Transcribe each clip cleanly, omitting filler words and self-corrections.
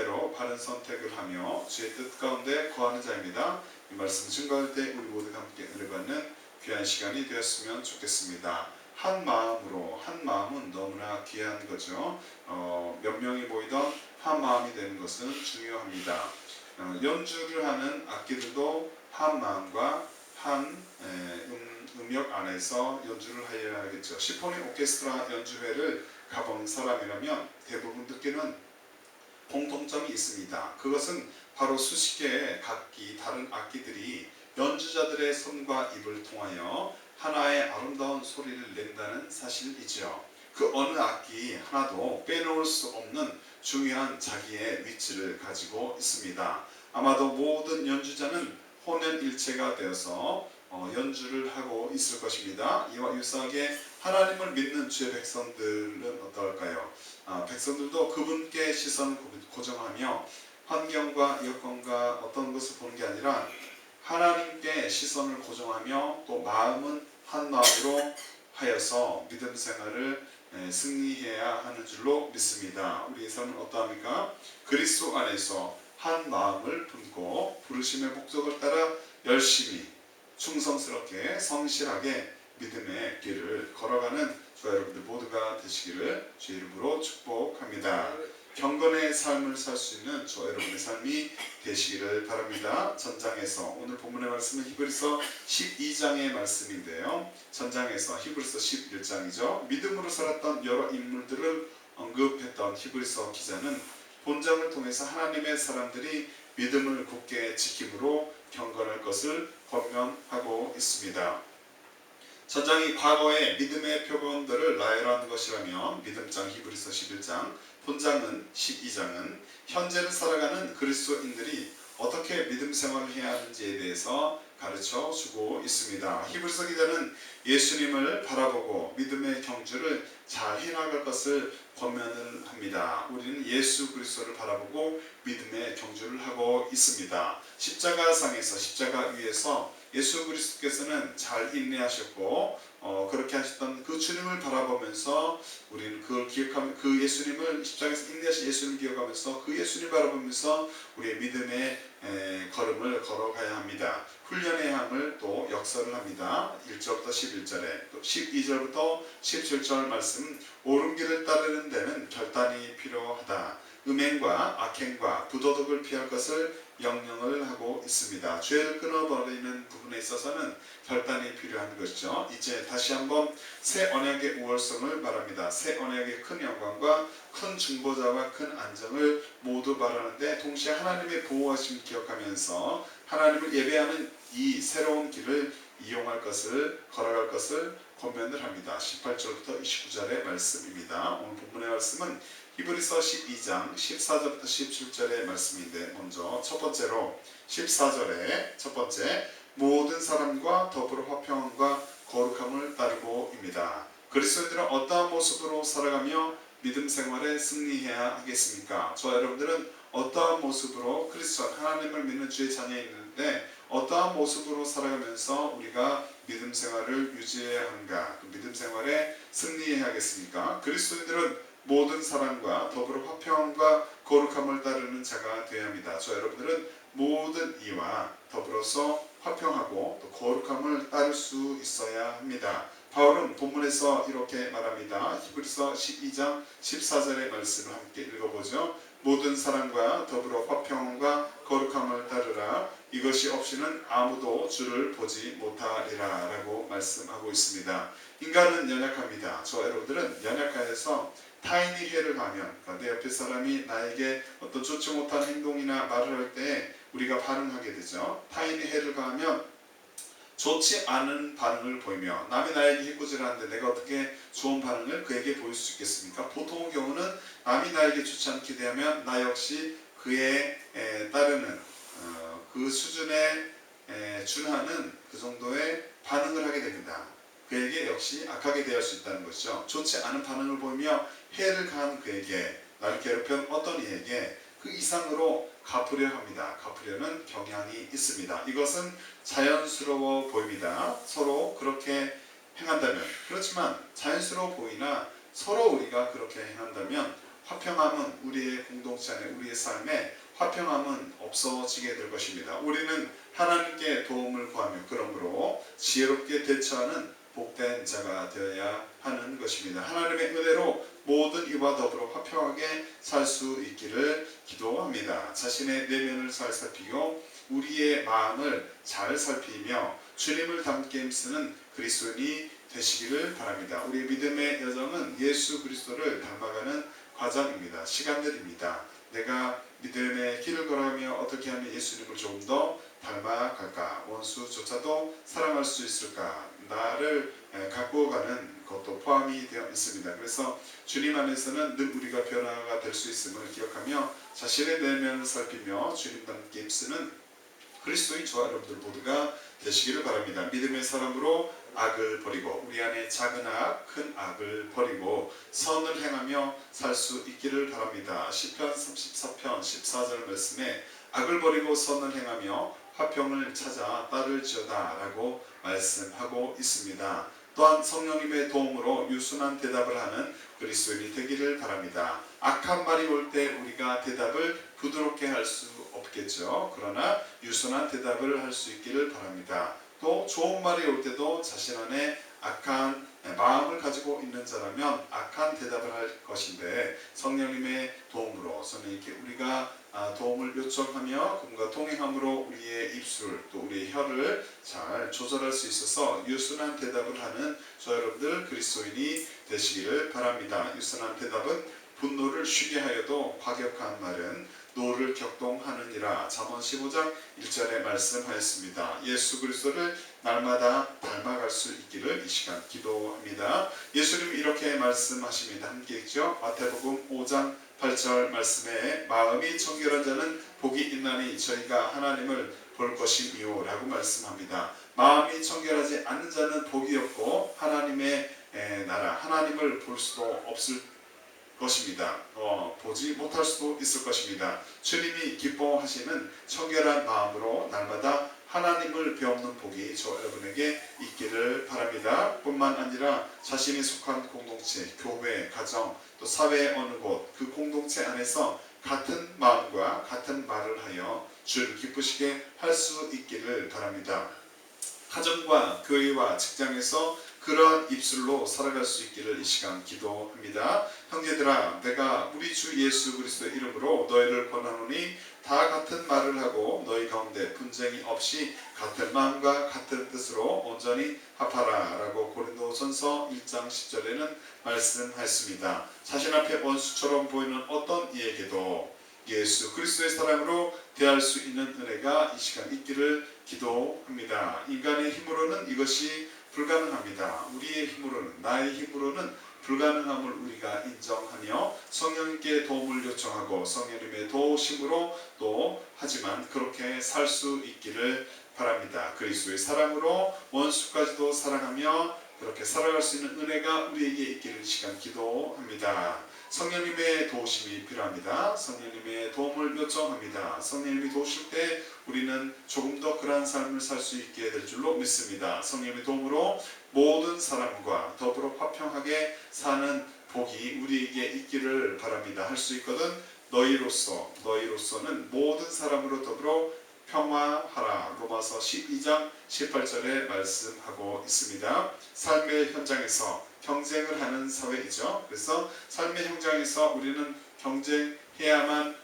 은혜로 바른 선택을 하며 주의 뜻 가운데 거하는 자입니다. 이 말씀 증거할 때 우리 모두가 함께 은혜 받는 귀한 시간이 되었으면 좋겠습니다. 한 마음으로, 한 마음은 너무나 귀한 거죠. 몇 명이 모이던 한 마음이 되는 것은 중요합니다. 연주를 하는 악기들도 한 마음과 한 음역 안에서 연주를 해야겠죠. 시포니 오케스트라 연주회를 가본 사람이라면 대부분 느끼는 공통점이 있습니다. 그것은 바로 수십 개의 각기 다른 악기들이 연주자들의 손과 입을 통하여 하나의 아름다운 소리를 낸다는 사실이죠. 그 어느 악기 하나도 빼놓을 수 없는 중요한 자기의 위치를 가지고 있습니다. 아마도 모든 연주자는 혼연일체가 되어서 연주를 하고 있을 것입니다. 이와 유사하게 하나님을 믿는 주의 백성들은 어떨까요? 백성들도 그분께 시선을 고정하며 환경과 여건과 어떤 것을 보는 게 아니라 하나님께 시선을 고정하며 또 마음은 한 마음으로 하여서 믿음 생활을 승리해야 하는 줄로 믿습니다. 우리의 삶은 어떠합니까? 그리스도 안에서 한 마음을 품고 부르심의 목적을 따라 열심히 충성스럽게 성실하게 믿음의 길을 걸어가는 저와 여러분들 모두가 되시기를 주의 이름으로 축복합니다. 경건의 삶을 살 수 있는 저와 여러분의 삶이 되시기를 바랍니다. 전장에서 오늘 본문의 말씀은 히브리서 12장의 말씀인데요. 전장에서 히브리서 11장이죠. 믿음으로 살았던 여러 인물들을 언급했던 히브리서 기자는 본장을 통해서 하나님의 사람들이 믿음을 굳게 지킴으로 경건할 것을 권면하고 있습니다. 전장이 과거의 믿음의 표본들을 나열한 것이라면 믿음장 히브리서 11장, 본장은 12장은 현재를 살아가는 그리스도인들이 어떻게 믿음 생활을 해야 하는지에 대해서 가르쳐 주고 있습니다. 히브리서 기자는 예수님을 바라보고 믿음의 경주를 잘 해나갈 것을 권면을 합니다. 우리는 예수 그리스도를 바라보고 믿음의 경주를 하고 있습니다. 십자가상에서 십자가 위에서 예수 그리스도께서는 잘 인내하셨고 그렇게 하셨던 그 주님을 바라보면서 우리는 그걸 기억하며 그 예수님을 십자가에서 인내하신 예수님을 기억하면서 그 예수님을 바라보면서 우리의 믿음의 걸음을 걸어가야 합니다. 훈련의 함을 또 역설을 합니다. 1절부터 11절에 또 12절부터 17절 말씀 옳은 길을 따르는 데는 결단이 필요하다. 음행과 악행과 부도덕을 피할 것을 명령을 하고 있습니다. 죄를 끊어버리는 부분에 있어서는 결단이 필요한 것이죠. 이제 다시 한번 새 언약의 우월성을 말합니다. 새 언약의 큰 영광과 큰 중보자와 큰 안정을 모두 말하는데 동시에 하나님의 보호하심을 기억하면서 하나님을 예배하는 이 새로운 길을 이용할 것을 걸어갈 것을 권면을 합니다. 18절부터 29절의 말씀입니다. 오늘 본문의 말씀은 히브리서 12장 14절부터 17절의 말씀인데 먼저 첫 번째로 14절에 첫 번째 모든 사람과 더불어 화평함과 거룩함을 따르고입니다. 그리스도인들은 어떠한 모습으로 살아가며 믿음 생활에 승리해야 하겠습니까? 저와 여러분들은 어떠한 모습으로 그리스도 하나님을 믿는 주의 자녀인데 어떠한 모습으로 살아가면서 우리가 믿음 생활을 유지해야 하는가? 그 믿음 생활에 승리해야 하겠습니까? 그리스도인들은 모든 사람과 더불어 화평함과 거룩함을 따르는 자가 되어야 합니다. 저 여러분들은 모든 이와 더불어서 화평하고 또 거룩함을 따를 수 있어야 합니다. 바울은 본문에서 이렇게 말합니다. 히브리서 12장 14절의 말씀을 함께 읽어보죠. 모든 사람과 더불어 화평함과 거룩함을 따르라. 이것이 없이는 아무도 주를 보지 못하리라 라고 말씀하고 있습니다. 인간은 연약합니다. 저 여러분들은 연약하여서 타인이 해를 가면 내 옆에 사람이 나에게 어떤 좋지 못한 행동이나 말을 할 때 우리가 반응하게 되죠. 타인이 해를 가하면 좋지 않은 반응을 보이며 남이 나에게 해코지를 하는데 내가 어떻게 좋은 반응을 그에게 보일 수 있겠습니까? 보통의 경우는 남이 나에게 좋지 않게 되면 나 역시 그에 따르는 그 수준에 준하는 그 정도의 반응을 하게 됩니다. 그에게 역시 악하게 대할 수 있다는 것이죠. 좋지 않은 반응을 보이며 해를 가한 그에게 나를 괴롭힌 어떤 이에게 그 이상으로 갚으려 합니다. 갚으려는 경향이 있습니다. 이것은 자연스러워 보입니다. 서로 그렇게 행한다면 그렇지만 자연스러워 보이나 서로 우리가 그렇게 행한다면 화평함은 우리의 공동체 안에 우리의 삶에 화평함은 없어지게 될 것입니다. 우리는 하나님께 도움을 구하며 그러므로 지혜롭게 대처하는 복된 자가 되어야 하는 것입니다. 하나님의 은혜로 모든 이와 더불어 화평하게 살 수 있기를 기도합니다. 자신의 내면을 잘 살피고 우리의 마음을 잘 살피며 주님을 닮게 힘쓰는 그리스도인이 되시기를 바랍니다. 우리의 믿음의 여정은 예수 그리스도를 닮아가는 과정입니다. 시간들입니다. 내가 믿음의 길을 걸어가며 어떻게 하면 예수님을 조금 더 닮아갈까? 원수조차도 사랑할 수 있을까? 나를 갖고 가는 것도 포함이 되어 있습니다. 그래서 주님 안에서는 늘 우리가 변화가 될 수 있음을 기억하며 자신의 내면을 살피며 주님 닮게 힘쓰는 그리스도인 저와 여러분들 모두가 되시기를 바랍니다. 믿음의 사람으로 악을 버리고 우리 안에 작은 악, 큰 악을 버리고 선을 행하며 살 수 있기를 바랍니다. 시편 34편 14절 말씀에 악을 버리고 선을 행하며 화평을 찾아 따를지어다 라고 말씀하고 있습니다. 또한 성령님의 도움으로 유순한 대답을 하는 그리스도인이 되기를 바랍니다. 악한 말이 올 때 우리가 대답을 부드럽게 할 수 없겠죠. 그러나 유순한 대답을 할 수 있기를 바랍니다. 또 좋은 말이 올 때도 자신 안에 악한 마음을 가지고 있는 자라면 악한 대답을 할 것인데 성령님의 도움으로 성령님께 우리가 도움을 요청하며 그분과 동행함으로 우리의 입술 또 우리의 혀를 잘 조절할 수 있어서 유순한 대답을 하는 저 여러분들 그리스도인이 되시기를 바랍니다. 유순한 대답은 분노를 쉬게 하여도 과격한 말은 노를 격동하느니라. 잠언 15장 1절에 말씀하였습니다. 예수 그리스도를 날마다 닮아갈 수 있기를 이 시간 기도합니다. 예수님이 이렇게 말씀하십니다. 함께 읽죠. 마태복음 5장 8절 말씀에 마음이 청결한 자는 복이 있나니 저희가 하나님을 볼 것이니요 라고 말씀합니다. 마음이 청결하지 않는 자는 복이 없고 하나님의 나라 하나님을 볼 수도 없을 것입니다. 보지 못할 수도 있을 것입니다. 주님이 기뻐하시는 청결한 마음으로 날마다 하나님을 배우는 복이 저 여러분에게 있기를 바랍니다. 뿐만 아니라 자신이 속한 공동체, 교회, 가정, 또 사회의 어느 곳 그 공동체 안에서 같은 마음과 같은 말을 하여 주를 기쁘시게 할 수 있기를 바랍니다. 가정과 교회와 직장에서 그러한 입술로 살아갈 수 있기를 이 시간 기도합니다. 형제들아 내가 우리 주 예수 그리스도의 이름으로 너희를 권하노니 다 같은 말을 하고 너희 가운데 분쟁이 없이 같은 마음과 같은 뜻으로 온전히 합하라 라고 고린도전서 1장 10절에는 말씀하였습니다. 자신 앞에 원수처럼 보이는 어떤 이에게도 예수 그리스도의 사랑으로 대할 수 있는 은혜가 이 시간 있기를 기도합니다. 인간의 힘으로는 이것이 불가능합니다. 우리의 힘으로는 나의 힘으로는 불가능함을 우리가 인정하며 성령님께 도움을 요청하고 성령님의 도우심으로 또 하지만 그렇게 살 수 있기를 바랍니다. 그리스도의 사랑으로 원수까지도 사랑하며 그렇게 살아갈 수 있는 은혜가 우리에게 있기를 시간 기도합니다. 성령님의 도우심이 필요합니다. 성령님의 도움을 요청합니다. 성령님이 도우실 때 우리는 조금 더 그러한 삶을 살 수 있게 될 줄로 믿습니다. 성령님의 도움으로 모든 사람과 더불어 화평하게 사는 복이 우리에게 있기를 바랍니다. 할 수 있거든 너희로서는 모든 사람으로 더불어 평화하라. 로마서 12장 18절에 말씀하고 있습니다. 삶의 현장에서 경쟁을 하는 사회이죠. 그래서 삶의 현장에서 우리는 경쟁해야만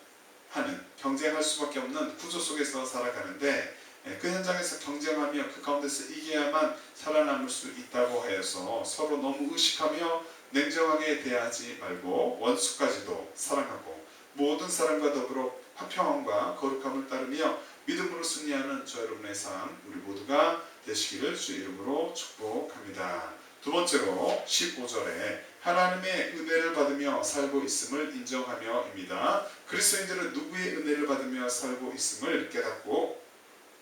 하는, 경쟁할 수밖에 없는 구조 속에서 살아가는데 그 현장에서 경쟁하며 그 가운데서 이겨야만 살아남을 수 있다고 하여서 서로 너무 의식하며 냉정하게 대하지 말고 원수까지도 사랑하고 모든 사람과 더불어 화평함과 거룩함을 따르며 믿음으로 승리하는 저 여러분의 삶 우리 모두가 되시기를 주 이름으로 축복합니다. 두 번째로 15절에 하나님의 은혜를 받으며 살고 있음을 인정하며입니다. 그리스도인들은 누구의 은혜를 받으며 살고 있음을 깨닫고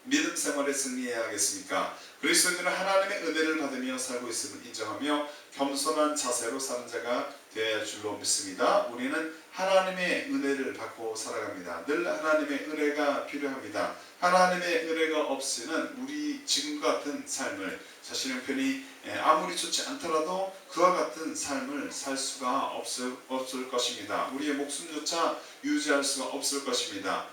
믿음 생활에 승리해야 하겠습니까? 그리스도인들은 하나님의 은혜를 받으며 살고 있음을 인정하며 겸손한 자세로 사는 자가 되어야 할 줄로 믿습니다. 우리는 하나님의 은혜를 받고 살아갑니다. 늘 하나님의 은혜가 필요합니다. 하나님의 은혜가 없이는 우리 지금과 같은 삶을 자신의 형편이 아무리 좋지 않더라도 그와 같은 삶을 살 수가 없을 것입니다. 우리의 목숨조차 유지할 수가 없을 것입니다.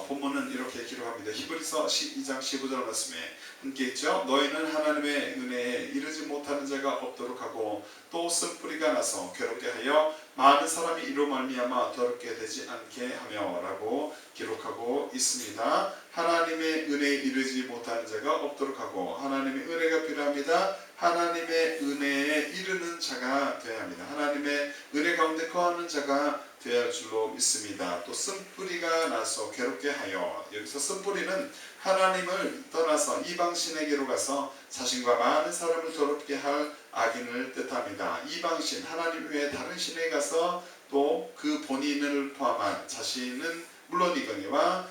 본문은 이렇게 기록합니다. 히브리서 12장 15절 말씀에 함께 있죠. 너희는 하나님의 은혜에 이르지 못하는 자가 없도록 하고 또 쓴뿌리가 나서 괴롭게 하여 많은 사람이 이로 말미암아 더럽게 되지 않게 하며 라고 기록하고 있습니다. 하나님의 은혜에 이르지 못하는 자가 없도록 하고 하나님의 은혜가 필요합니다. 하나님의 은혜에 이르는 자가 되어야 합니다. 하나님의 은혜 가운데 거하는 자가 되어야 할 줄로 믿습니다. 또 쓴뿌리가 나서 괴롭게 하여, 여기서 쓴뿌리는 하나님을 떠나서 이방신에게로 가서 자신과 많은 사람을 더럽게 할 악인을 뜻합니다. 이방신, 하나님 외에 다른 신에 가서 또 그 본인을 포함한 자신은 물론이거니와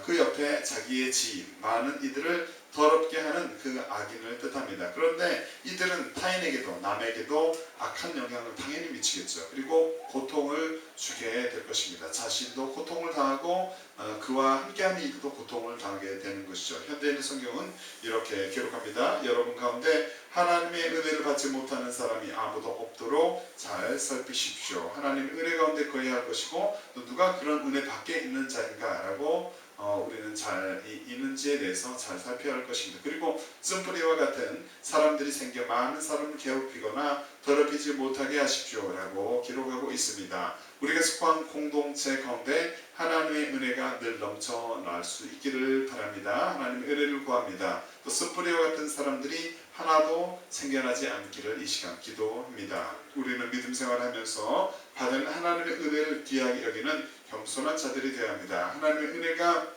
그 옆에 자기의 지인 많은 이들을 더럽게 하는 그 악인을 뜻합니다. 그런데 이들은 타인에게도 남에게도 악한 영향을 당연히 미치겠죠. 그리고 고통을 주게 될 것입니다. 자신도 고통을 당하고 그와 함께하는 이들도 고통을 당하게 되는 것이죠. 현대인의 성경은 이렇게 기록합니다. 여러분 가운데 하나님의 은혜를 받지 못하는 사람이 아무도 없도록 잘 살피십시오. 하나님의 은혜 가운데 거해야 할 것이고 또 누가 그런 은혜 밖에 있는 자인가 라고 우리는 잘 있는지에 대해서 잘 살펴야 할 것입니다. 그리고 쓴뿌리와 같은 사람들이 생겨 많은 사람을 괴롭히거나 더럽히지 못하게 하십시오 라고 기록하고 있습니다. 우리가 속한 공동체 가운데 하나님의 은혜가 늘 넘쳐날 수 있기를 바랍니다. 하나님의 은혜를 구합니다. 또 쓴뿌리와 같은 사람들이 하나도 생겨나지 않기를 이 시간 기도합니다. 우리는 믿음 생활하면서 받은 하나님의 은혜를 귀하게 여기는 겸손한 자들이 되어야 합니다. 하나님의 은혜가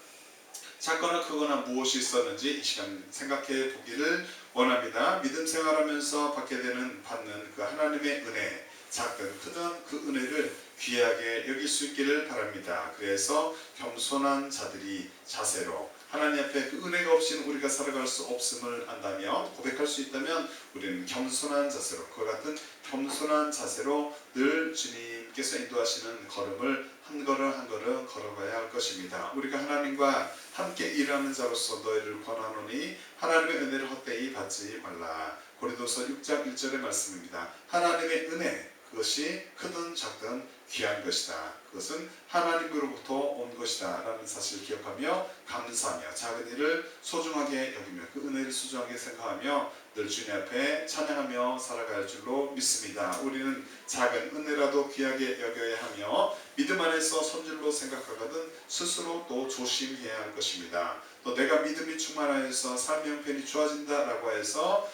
작거나 크거나 무엇이 있었는지 이 시간 생각해 보기를 원합니다. 믿음 생활하면서 받게 되는 받는 그 하나님의 은혜, 작든 크든 그 은혜를 귀하게 여길 수 있기를 바랍니다. 그래서 겸손한 자들이 자세로 하나님 앞에 그 은혜가 없이는 우리가 살아갈 수 없음을 안다면, 고백할 수 있다면 우리는 겸손한 자세로, 그와 같은 겸손한 자세로 늘 주님께서 인도하시는 걸음을 한 걸음 한 걸음 걸어가야 할 것입니다. 우리가 하나님과 함께 일하는 자로서 너희를 권하노니 하나님의 은혜를 헛되이 받지 말라. 고린도서 6장 1절의 말씀입니다. 하나님의 은혜, 그것이 크든 작든 귀한 것이다. 그것은 하나님으로부터 온 것이다 라는 사실을 기억하며 감사하며 작은 일을 소중하게 여기며 그 은혜를 소중하게 생각하며 늘 주님 앞에 찬양하며 살아갈 줄로 믿습니다. 우리는 작은 은혜라도 귀하게 여겨야 하며 믿음 안에서 선줄로 생각하거든 스스로 또 조심해야 할 것입니다. 또 내가 믿음이 충만하여서 삶의 형편이 좋아진다라고 해서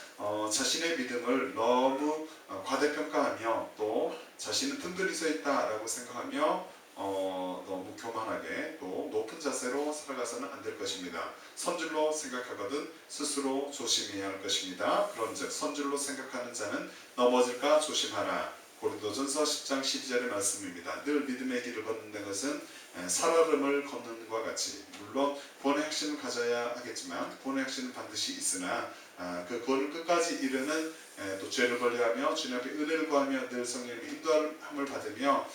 자신의 믿음을 너무 과대평가하며 또 자신은 든든히 서 있다라고 생각하며 너무 교만하게 또 높은 자세로 살아가서는 안 될 것입니다. 선줄로 생각하거든 스스로 조심해야 할 것입니다. 그런즉 선줄로 생각하는 자는 넘어질까 조심하라. 고린도전서 10장 12절의 말씀입니다. 늘 믿음의 길을 걷는 것은 살얼음을 걷는 것과 같이, 물론 본의 확신을 가져야 하겠지만 본의 확신은 반드시 있으나 그 걸을 끝까지 이르는 또 죄를 벌려하며 주님 앞에 은혜를 구하며 늘 성령의 인도함을 받으며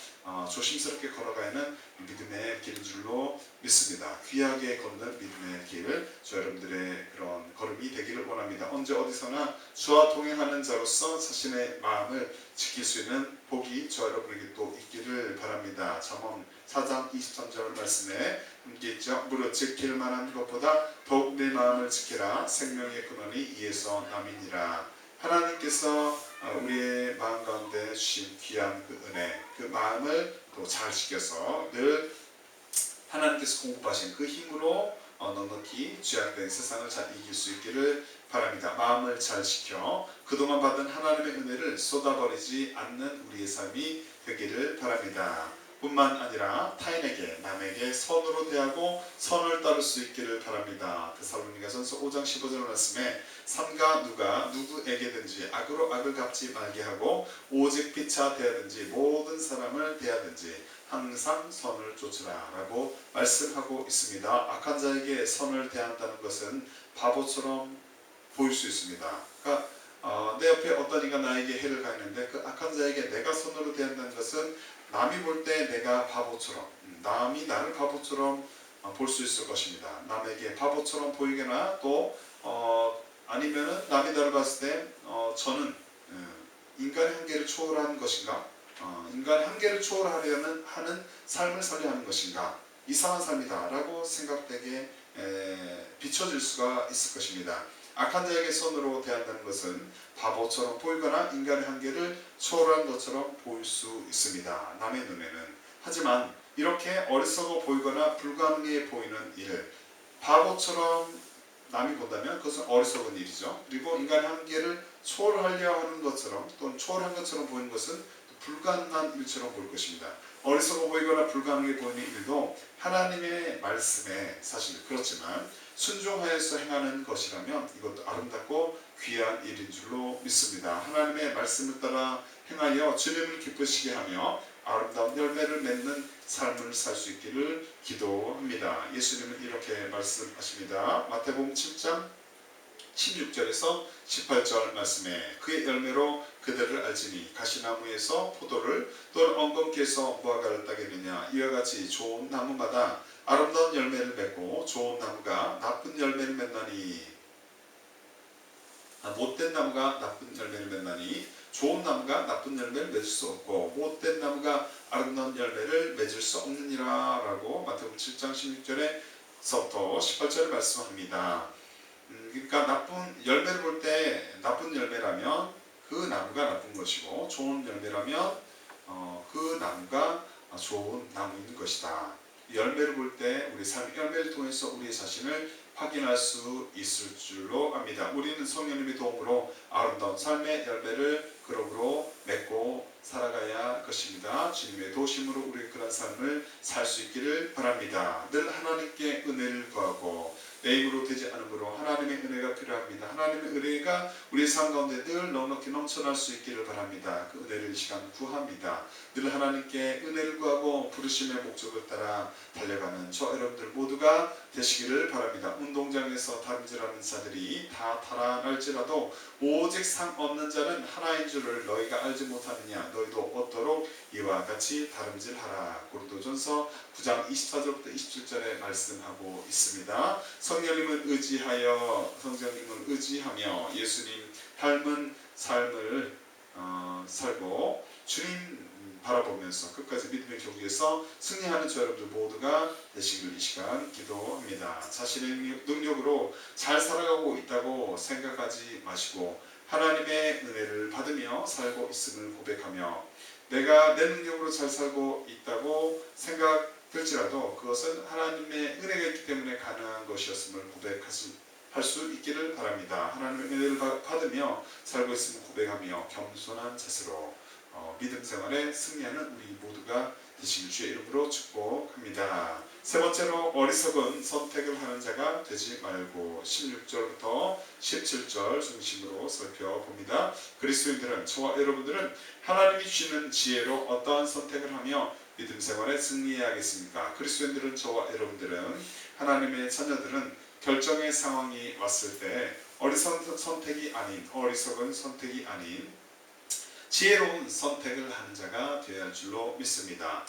조심스럽게 걸어가야 하는 믿음의 길인 줄로 믿습니다. 귀하게 걷는 믿음의 길, 저 여러분들의 그런 걸음이 되기를 원합니다. 언제 어디서나 주와 동행하는 자로서 자신의 마음을 지킬 수 있는 복이 저 여러분에게 또 있기를 바랍니다. 잠언 4장 23절 말씀에 함께 있죠. 무릇 지킬 만한 것보다 더욱 내 마음을 지키라. 생명의 근원이 이에서 남이니라. 하나님께서 우리의 마음 가운데 주신 귀한 그 은혜, 그 마음을 또 잘 지켜서 늘 하나님께서 공급하신 그 힘으로 넉넉히 죄악된 세상을 잘 이길 수 있기를 바랍니다. 마음을 잘 지켜 그동안 받은 하나님의 은혜를 쏟아버리지 않는 우리의 삶이 되기를 바랍니다. 뿐만 아니라 타인에게, 남에게 선으로 대하고 선을 따를 수 있기를 바랍니다. 데살로니가전서 5장 15절 말씀에 삼가 누가 누구에게든지 악으로 악을 갚지 말게 하고 오직 피차 대하든지 모든 사람을 대하든지 항상 선을 쫓으라 라고 말씀하고 있습니다. 악한 자에게 선을 대한다는 것은 바보처럼 보일 수 있습니다. 그러니까 내 옆에 어떤 이가 나에게 해를 가했는데 그 악한 자에게 내가 선으로 대한다는 것은 남이 볼 때 내가 바보처럼, 남이 나를 바보처럼 볼 수 있을 것입니다. 남에게 바보처럼 보이거나 또 아니면은 남이 나를 봤을 때 저는 인간의 한계를 초월한 것인가, 인간의 한계를 초월하려는 하는 삶을 살려 하는 것인가, 이상한 삶이다라고 생각되게 비춰질 수가 있을 것입니다. 악한 자에게 선으로 대한다는 것은 바보처럼 보이거나 인간의 한계를 초월한 것처럼 보일 수 있습니다. 남의 눈에는. 하지만 이렇게 어리석어 보이거나 불가능해 보이는 일을 바보처럼 남이 본다면 그것은 어리석은 일이죠. 그리고 인간의 한계를 초월하려 하는 것처럼 또는 초월한 것처럼 보이는 것은 불가능한 일처럼 보일 것입니다. 어리석어 보이거나 불가능해 보이는 일도 하나님의 말씀에 사실 그렇지만 순종하여서 행하는 것이라면 이것도 아름답고 귀한 일인 줄로 믿습니다. 하나님의 말씀을 따라 행하여 주님을 기쁘시게 하며 아름다운 열매를 맺는 삶을 살 수 있기를 기도합니다. 예수님은 이렇게 말씀하십니다. 마태복음 7장 16절에서 18절 말씀에 그의 열매로 그들을 알지니 가시나무에서 포도를 또는 엉겅퀴에서 무화과를 따겠느냐 이와 같이 좋은 나무마다 아름다운 열매를 맺고 좋은 나무가 나쁜 열매를 맺나니 못된 나무가 나쁜 열매를 맺나니 좋은 나무가 나쁜 열매를 맺을 수 없고 못된 나무가 아름다운 열매를 맺을 수 없느니라 라고 마태복음 7장 16절에서부터 18절에 말씀합니다. 그러니까 나쁜 열매를 볼 때 나쁜 열매라면 그 나무가 나쁜 것이고 좋은 열매라면 그 나무가 좋은 나무인 것이다. 열매를 볼 때 우리 삶의 열매를 통해서 우리 자신을 확인할 수 있을 줄로 압니다. 우리는 성령님의 도움으로 아름다운 삶의 열매를 그러므로 맺고 살아가야 할 것입니다. 주님의 도심으로 우리 그런 삶을 살 수 있기를 바랍니다. 늘 하나님께 은혜를 구하고 내 힘으로 되지 않으므로 하나님의 은혜가 필요합니다. 하나님의 은혜가 우리의 삶 가운데 늘 넉넉히 넘쳐날 수 있기를 바랍니다. 그 은혜를 이 시간 구합니다. 늘 하나님께 은혜를 구하고 부르심의 목적을 따라 달려가는 저 여러분들 모두가 되시기를 바랍니다. 운동장에서 다름질하는 자들이 다 달아날지라도 오직 상 없는 자는 하나인 줄을 너희가 알지 못하느냐. 너희도 얻도록 이와 같이 다름질하라. 고린도전서 9장 24절부터 27절에 말씀하고 있습니다. 성령님을 의지하며 예수님 닮은 삶을 살고 주님 바라보면서 끝까지 믿음의 경기에서 승리하는 저 여러분들 모두가 되시길 이 시간 기도합니다. 자신의 능력으로 잘 살아가고 있다고 생각하지 마시고 하나님의 은혜를 받으며 살고 있음을 고백하며 내가 내 능력으로 잘 살고 있다고 생각될지라도 그것은 하나님의 은혜가 있기 때문에 가능한 것이었음을 고백할 수 있기를 바랍니다. 하나님의 은혜를 받으며 살고 있음을 고백하며 겸손한 자세로 믿음 생활에 승리하는 우리 모두가 되시길 주의 이름으로 축복합니다. 세 번째로 어리석은 선택을 하는 자가 되지 말고 16절부터 17절 중심으로 살펴봅니다. 그리스도인들은 저와 여러분들은 하나님이 주시는 지혜로 어떠한 선택을 하며 믿음 생활에 승리해야겠습니까? 그리스도인들은 저와 여러분들은 하나님의 자녀들은 결정의 상황이 왔을 때 어리석은 선택이 아닌 지혜로운 선택을 하는 자가 되어야 할 줄로 믿습니다.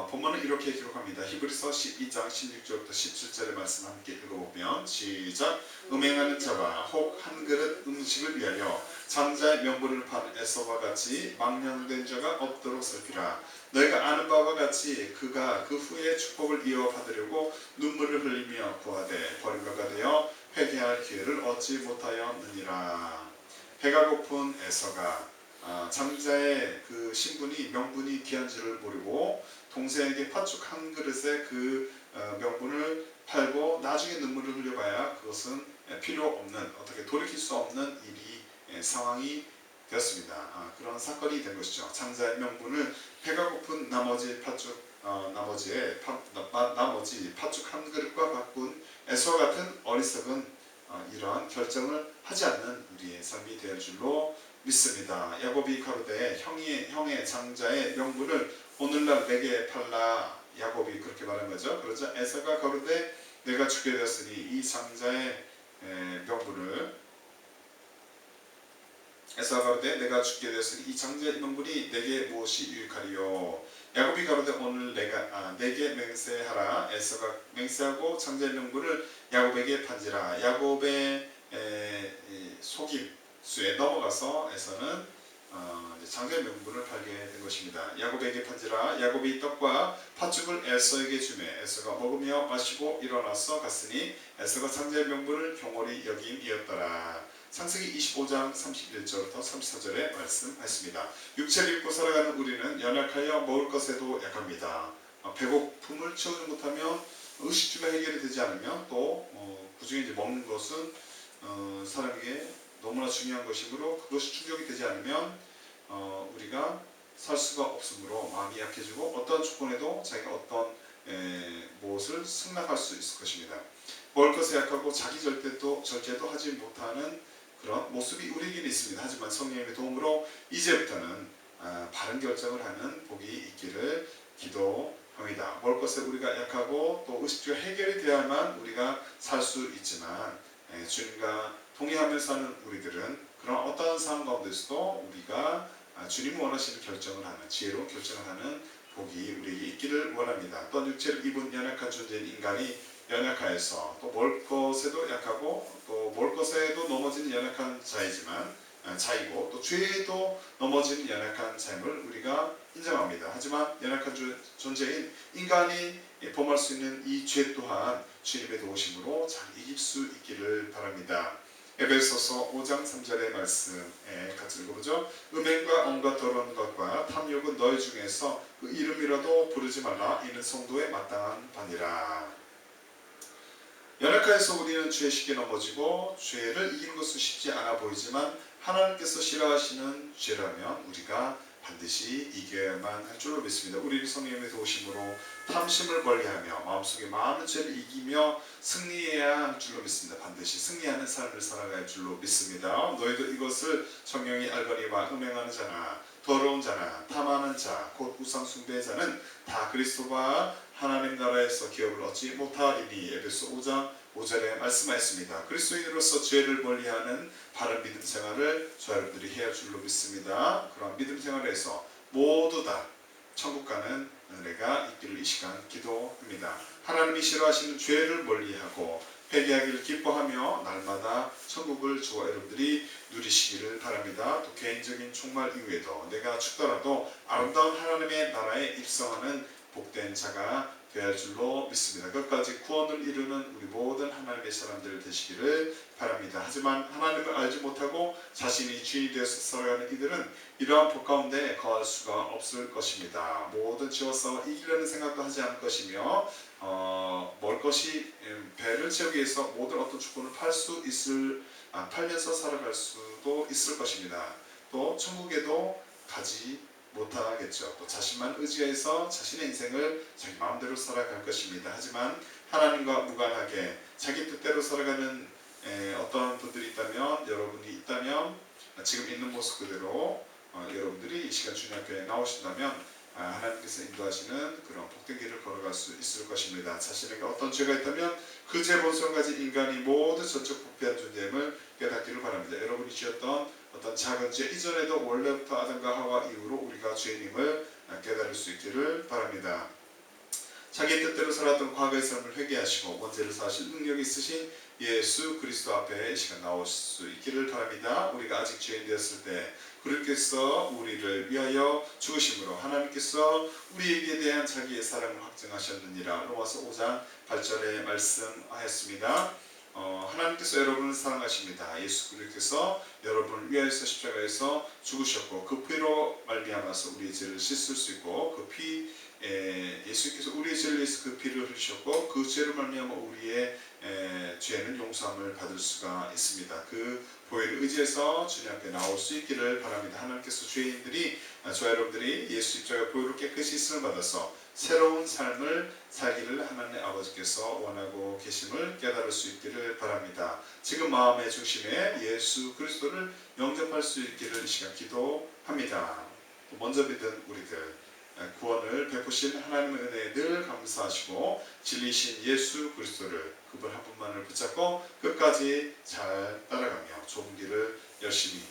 본문은 이렇게 기록합니다. 히브리서 12장 16절부터 17절의 말씀 함께 읽어보면 시작. 음행하는 자와 혹 한 그릇 음식을 위하여 장자의 명분을 판 에서와 같이 망령된 자가 없도록 살피라. 너희가 아는 바와 같이 그가 그 후에 축복을 이어받으려고 눈물을 흘리며 구하되 버림받게 되어 회개할 기회를 얻지 못하였느니라. 배가 고픈 에서가 장자의 그 신분이 명분이 귀한 줄을 모르고 동생에게 팥죽 한 그릇에 그 명분을 팔고 나중에 눈물을 흘려봐야 그것은 필요 없는 어떻게 돌이킬 수 없는 일이 상황이 되었습니다. 그런 사건이 된 것이죠. 장자의 명분을 배가 고픈 나머지 팥죽 한 그릇과 바꾼 에서와 같은 어리석은 이러한 결정을 하지 않는 우리의 삶이 될 줄로 믿습니다. 야곱이 가로되 형의 장자의 명분을 오늘날 내게 팔라. 야곱이 그렇게 말한 거죠. 그러자 에서가 가로되 내가 죽게 되었으니 이 장자의 명분을 에서가 가로되 내가 죽게 되었으니 이 장자의 명분이 내게 무엇이 유익하리요. 야곱이 가로되 오늘 내게 맹세하라. 에서가 맹세하고 장자의 명분을 야곱에게 판지라. 야곱의 속임수에 넘어가서 에서는 장자의 명분을 팔게 된 것입니다. 야곱에게 판지라. 야곱이 떡과 팥죽을 에서에게 주매 에서가 먹으며 마시고 일어나서 갔으니 에서가 장자의 명분을 경홀히 여김이었더라. 창세기 25장 31절부터 34절에 말씀하십니다. 육체를 입고 살아가는 우리는 연약하여 먹을 것에도 약합니다. 배고픔을 채우지 못하면 의식주가 해결이 되지 않으면 또 그중에 이제 먹는 것은 사람에게 너무나 중요한 것이므로 그것이 충족이 되지 않으면 우리가 살 수가 없으므로 마음이 약해지고 어떤 조건에도 자기가 어떤 무엇을 승낙할 수 있을 것입니다. 먹을 것에 약하고 자기 절제도 하지 못하는 그런 모습이 우리에게는 있습니다. 하지만 성령님의 도움으로 이제부터는 바른 결정을 하는 복이 있기를 기도합니다. 먹을 것에 우리가 약하고 또 의식주가 해결이 되어야만 우리가 살 수 있지만 주님과 동행하며 사는 우리들은 그런 어떠한 상황 가운데서도 우리가 주님이 원하시는 결정을 하는 지혜로운 결정을 하는 복이 우리에게 있기를 원합니다. 또한 육체를 입은 연약한 존재인 인간이 연약하여서 또 먹을 것에도 약하고 또 먹을 것에도 넘어지는 연약한 자이고 또 죄에도 넘어지는 연약한 자임을 우리가 인정합니다. 하지만 연약한 존재인 인간이 범할 수 있는 이 죄 또한 주님의 도우심으로 잘 이길 수 있기를 바랍니다. 에베소서 5장 3절의 말씀에 같이 읽어보죠. 음행과 온갖 더러운 것과 탐욕은 너희 중에서 그 이름이라도 부르지 말라. 이는 성도에 마땅한 바니라. 연약하여서 우리는 죄에 쉽게 넘어지고 죄를 이기는 것은 쉽지 않아 보이지만 하나님께서 싫어하시는 죄라면 우리가 반드시 이겨야만 할 줄로 믿습니다. 우리는 성령님의 도우심으로 탐심을 멀리하며 마음속에 많은 죄를 이기며 승리해야 할 줄로 믿습니다. 반드시 승리하는 삶을 살아갈 줄로 믿습니다. 너희도 이것을 성령이 알거니와 음행하는 자나 더러운 자나 탐하는 자 곧 우상 숭배의 자는 다 그리스도와 하나님 나라에서 기업을 얻지 못하리니. 에베소 5장 5절에 말씀하였습니다. 그리스도인으로서 죄를 멀리하는 바른 믿음 생활을 저와 여러분들이 해야 할 줄로 믿습니다. 그런 믿음 생활에서 모두 다 천국 가는 은혜가 있기를 이 시간 기도합니다. 하나님이 싫어하시는 죄를 멀리하고 회개하기를 기뻐하며 날마다 천국을 저와 여러분들이 누리시기를 바랍니다. 또 개인적인 종말 이후에도 내가 죽더라도 아름다운 하나님의 나라에 입성하는 복된 자가 되어야 할 줄로 믿습니다. 끝까지 구원을 이루는 우리 모든 하나님의 사람들 되시기를 바랍니다. 하지만 하나님을 알지 못하고 자신이 주인이 되어서 살아가는 이들은 이러한 복 가운데 거할 수가 없을 것입니다. 모든 죄와 싸워 이기려는 생각도 하지 않을 것이며 먹을 것이 배를 채우기 위해서 모든 어떤 조건을 팔면서 살아갈 수도 있을 것입니다. 또 천국에도 가지 못하겠죠. 또 자신만 의지해서 자신의 인생을 자기 마음대로 살아갈 것입니다. 하지만 하나님과 무관하게 자기 뜻대로 살아가는 어떤 분들이 있다면, 여러분이 있다면 지금 있는 모습 그대로 여러분들이 이 시간 주님 앞에 나오신다면 하나님께서 인도하시는 그런 복된 길을 걸어갈 수 있을 것입니다. 자신에게 어떤 죄가 있다면 그 죄 본성 가진 인간이 모두 전적 부패한 존재임을 깨닫기를 바랍니다. 여러분이 지었던 어떤 작은 죄 이전에도 원래부터 아담과 하와 이후로 우리가 죄인임을 깨달을 수 있기를 바랍니다. 자기 뜻대로 살았던 과거의 삶을 회개하시고 원죄를 사하실 능력이 있으신 예수 그리스도 앞에 이 시간 나올 수 있기를 바랍니다. 우리가 아직 죄인 되었을 때 그리스도께서 우리를 위하여 죽으심으로 하나님께서 우리에게 대한 자기의 사랑을 확증하셨느니라. 로마서 5장 8절에 말씀하였습니다. 하나님께서 여러분을 사랑하십니다. 예수 그리스도께서 여러분을 위하여서 십자가에서 죽으셨고 그 피로 말미암아서 우리의 죄를 씻을 수 있고 그 피 예수께서 우리의 죄를 위해서 그 피를 흘리셨고 그 죄로 말미암아 우리의 죄는 용서함을 받을 수가 있습니다. 그 보혈을 의지해서 주님 앞에 나올 수 있기를 바랍니다. 하나님께서 죄인들이 저와 여러분들이 예수 십자가 보혈로 깨끗이 씻음을 받아서 새로운 삶을 살기를 하나님 아버지께서 원하고 계심을 깨달을 수 있기를 바랍니다. 지금 마음의 중심에 예수 그리스도를 영접할 수 있기를 이 시간 기도합니다. 먼저 믿은 우리들 구원을 베푸신 하나님의 은혜에 늘 감사하시고 진리신 예수 그리스도를 그분 한 분만을 붙잡고 끝까지 잘 따라가며 좁은 길을 열심히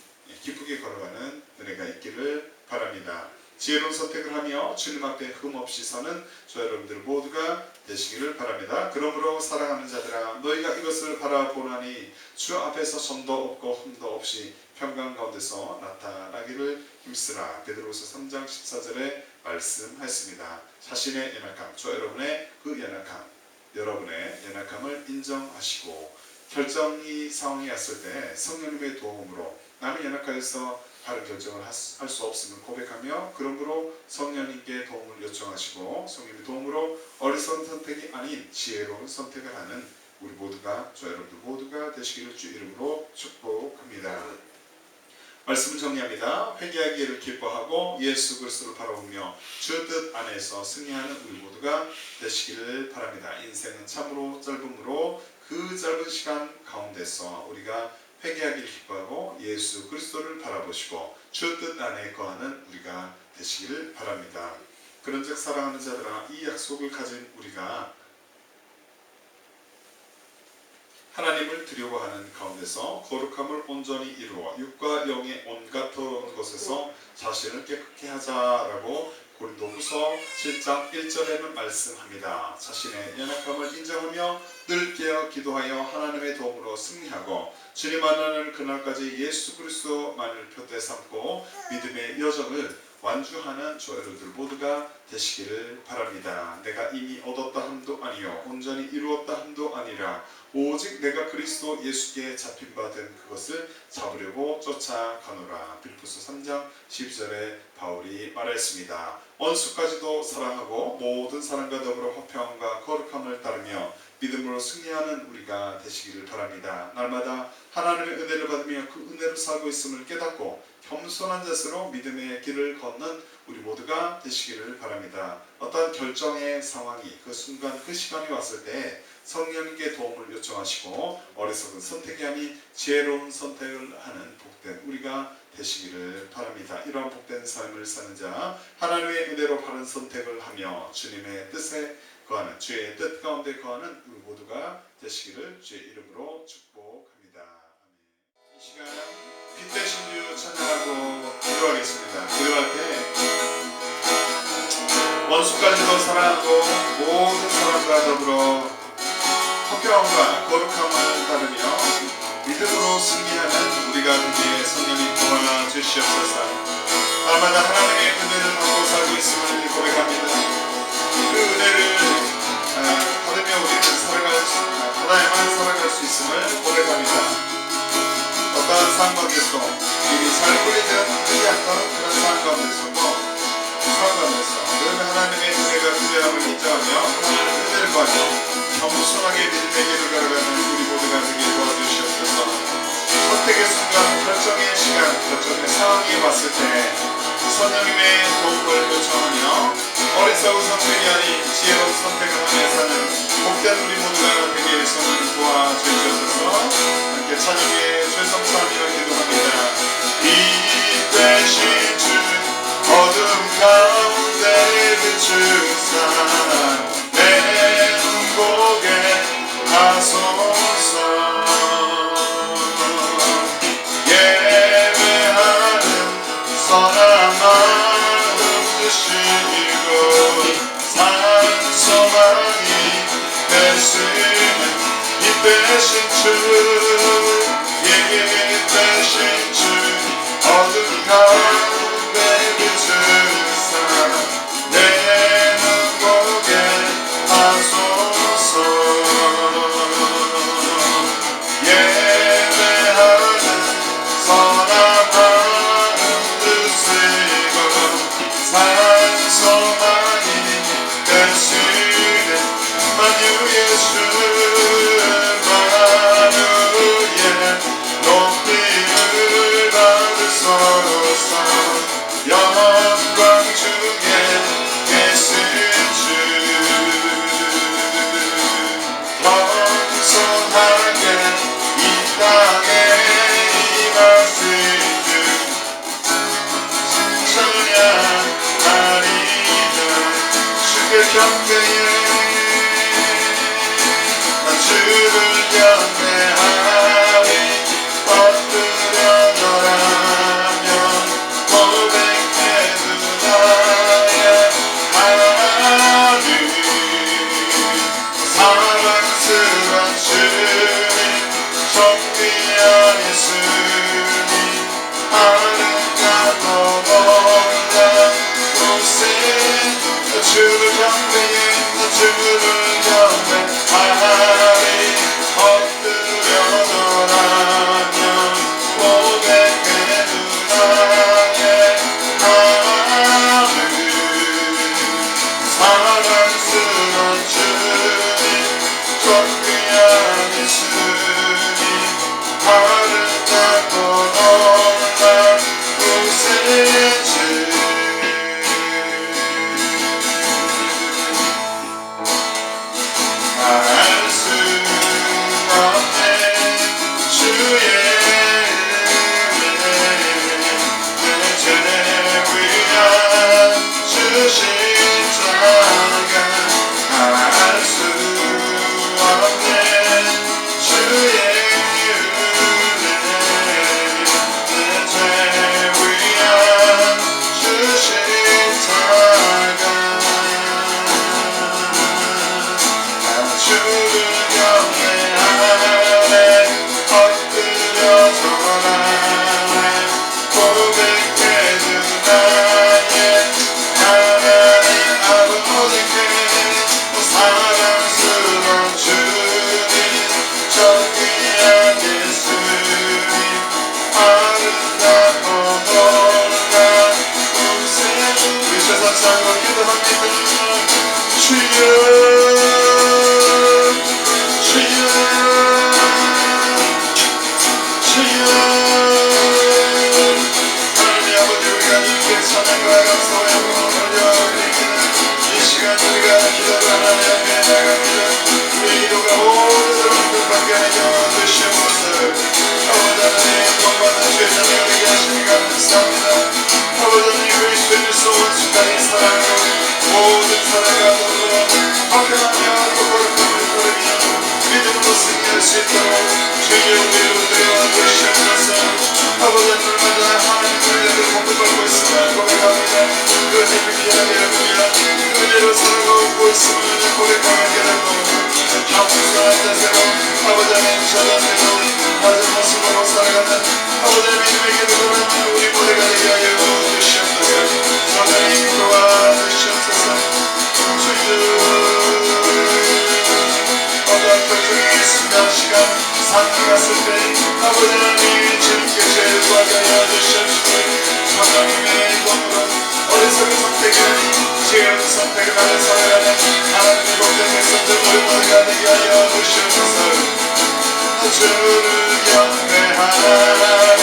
기쁘게 걸어가는 은혜가 있기를 바랍니다. 지혜로운 선택을 하며 주님 앞에 흠없이 사는 저 여러분들 모두가 되시기를 바랍니다. 그러므로 사랑하는 자들아 너희가 이것을 바라보나니 주 앞에서 점도 없고 흠도 없이 평강 가운데서 나타나기를 힘쓰라. 베드로후서 3장 14절에 말씀하였습니다. 자신의 연약함, 저 여러분의 그 연약함, 여러분의 연약함을 인정하시고 결정이 상황이 왔을 때 성령님의 도움으로 나는 연약하여서 다른 결정을 할 수 없음을 고백하며 그러므로 성령님께 도움을 요청하시고 성령님의 도움으로 어리석은 선택이 아닌 지혜로운 선택을 하는 우리 모두가 저 여러분들 모두가 되시기를 주 이름으로 축복합니다. 말씀을 정리합니다. 회개하기를 기뻐하고 예수 그리스도를 바라보며 주 뜻 안에서 승리하는 우리 모두가 되시기를 바랍니다. 인생은 참으로 짧으므로 그 짧은 시간 가운데서 우리가 회개하기를 기뻐하고 예수 그리스도를 바라보시고 주 뜻 안에 거하는 우리가 되시기를 바랍니다. 그런즉 사랑하는 자들아 이 약속을 가진 우리가 하나님을 두려워하는 가운데서 거룩함을 온전히 이루어 육과 영의 온갖 더러운 것에서 자신을 깨끗게 하자라고 고린도후서 7장 1절에는 말씀합니다. 자신의 연약함을 인정하며 늘 깨어 기도하여 하나님의 도움으로 승리하고 주님 만나는 그날까지 예수 그리스도만을 표대 삼고 믿음의 여정을 완주하는 저 여러분들 모두가 되시기를 바랍니다. 내가 이미 얻었다 함도 아니요 온전히 이루었다 함도 아니라 오직 내가 그리스도 예수께 잡힌 바 된 그것을 잡으려고 쫓아가노라. 빌립보서 3장 12절에 바울이 말했습니다. 원수까지도 사랑하고 모든 사람과 더불어 화평과 거룩함을 따르며 믿음으로 승리하는 우리가 되시기를 바랍니다. 날마다 하나님의 은혜를 받으며 그 은혜로 살고 있음을 깨닫고 겸손한 자세로 믿음의 길을 걷는 우리 모두가 되시기를 바랍니다. 어떤 결정의 상황이 그 순간 그 시간이 왔을 때 성령님께 도움을 요청하시고 어리석은 선택이 아닌 지혜로운 선택을 하는 복된 우리가 되시기를 바랍니다. 이러한 복된 삶을 사는 자 하나님의 은혜로 바른 선택을 하며 주님의 뜻에 거하는 주의 뜻 가운데 거하는 우리 모두가 되시기를 주의 이름으로 축복합니다. 아멘. 이 시간 빛 대신 주 찬양하고 기도하겠습니다. 기도할 때 원수까지도 사랑하고 모든 사람과 더불어 화평함과 거룩함을 따르며 믿음으로 승리하는 우리가 되기에 성령님 도와 주시옵소서. 날마다 하나님의 은혜를 받고 살고 있음을 고백합니다. 그 은혜를 받으며 우리는 받아야만 살아갈 수 있음을 고백합니다. 어떠한 상황 가운데서 일이 잘 풀리든 풀리지 않던 그런 상황 가운데서도 늘 하나님의 은혜가 필요함을 인정하며 하나님의 은혜를 구하며 겸손하게 믿음의 길을 걸어가는 우리 모두가 되길 도와주시옵소서. 선택의 순간, 결정의 시간, 결정의 상황이 왔을 때 성령님의 도움을 요청하며 어리석은 선택이 아닌 지혜로운 선택을 하며 사는 복된 우리 모두가 되길 성령님 도와주시옵소서. 함께 찬양의 죄성사하며 기도합니다. 이 되신 주 어둠 가운데 비추사 내 눈보게 하소서. 예배하는 선한 마음 드시고 산소망이 되시는 이 되신 주 되신 주 어둠 가운데 비추사 내 눈 보게 하소서. 예배하는 선한 마음 드시고 산소망이 되시는 만유의 주 만유의 높이를 받으소서. 영광 중에 계신 주 겸손하게 이 땅에 임하신 주 찬양하리이다. 경배에 나 주를 경배하리 엎드려 절하며 고백해도 나의 하나님 사랑스런 주님 존귀한 예수님 아름답고 놀라우신 주를 경배해 나 주를 경배하리 엎드려 절하며 고백해도 나의 하나님 사랑스런 주님 존귀한 예수님 아름답고 놀라우신 주 알 수 없네 주의 은혜 내 죄를 위한 주신 자가 알 수 없네 주의 은혜 내 죄를 위한 주신 자가 주를 경배하네 엎드려 절하네 고백해도 나의 하나님 아버지께 사랑스러운 주님 존귀한 예수님 아름답고 놀라우신 우리 세상상으로 기도합니다 주여 하나님 아버지 우리가 주님께 찬양과 감사와 영광을 올려드립니다 이 시간 우리가 기도를 하나님 앞에 나갑니다 우리 기도가 모든 사람 뜻밖에 하여 주시옵소서 아버지 하나님 복받는 주의 찬양을 되게 하시니 감사합니다 아버지 하나님 그리스도인으로서 온순간의 사랑으로 모든 사랑과 모든 화평하며 또 거룩함을 걸으며 믿음으로 승리할 수 있도록 주의 우리를 드려 주시옵소서 아버지 하나님마다 하나님의 은혜를 공급받고 있음을 고백합니다 그 은혜를 기하게 합니다 은혜로 살아가고 있음을 고백하며 깨닫고 겸손한 자세로 아버지 하나님 전하대로 낮은 모습으로 살아가는 아버지 믿음의 기도를 하는 우리 모두가 되게 하여 주시옵소서 성령님 도와주시옵소서 주여 어떠한 결정이 있습니다 시간 상이 갔을 때 아버지 하나님 주님께 죄를 구하게 하여 주시옵시고 성령님의 도움으로 어리석은 선택이 아닌 지혜로운 선택을 하며 살아가는 하나님의 복된 백성들 우리 모두가 되게 하여 주시옵소서 주를 경배하리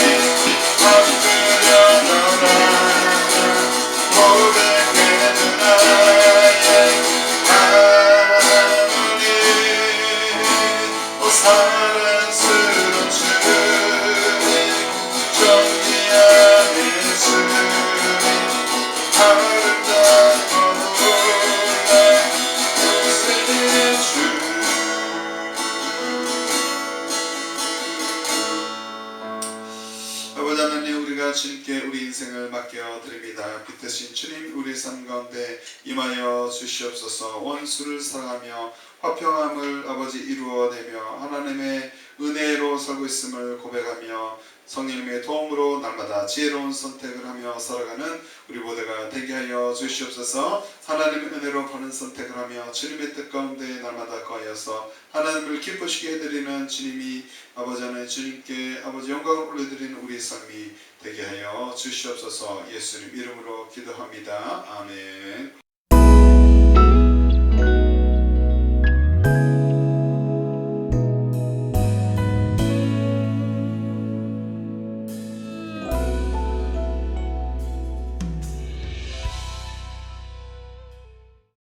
엎드려 절하며 고백해도 나의 하나님 사랑스러운 주님 존귀한 예수님 아름답고 놀라우신 주 아버지 하나님 우리가 주님께 우리 인생을 맡겨드립니다 빛되신 주님 우리 삶 가운데 임하여 주시옵소서 원수를 사랑하며 화평함을 아버지 이루어내며 하나님의 은혜로 살고 있음을 고백하며 성령님의 도움으로 날마다 지혜로운 선택을 하며 살아가는 우리 모두가 되게 하여 주시옵소서 하나님의 은혜로 바른 선택을 하며 주님의 뜻 가운데 날마다 거하여서 하나님을 기쁘시게 해드리는 주님이 아버지 하나님 주님께 아버지 영광을 올려드리는 우리 삶이 되게 하여 주시옵소서 예수님 이름으로 기도합니다. 아멘.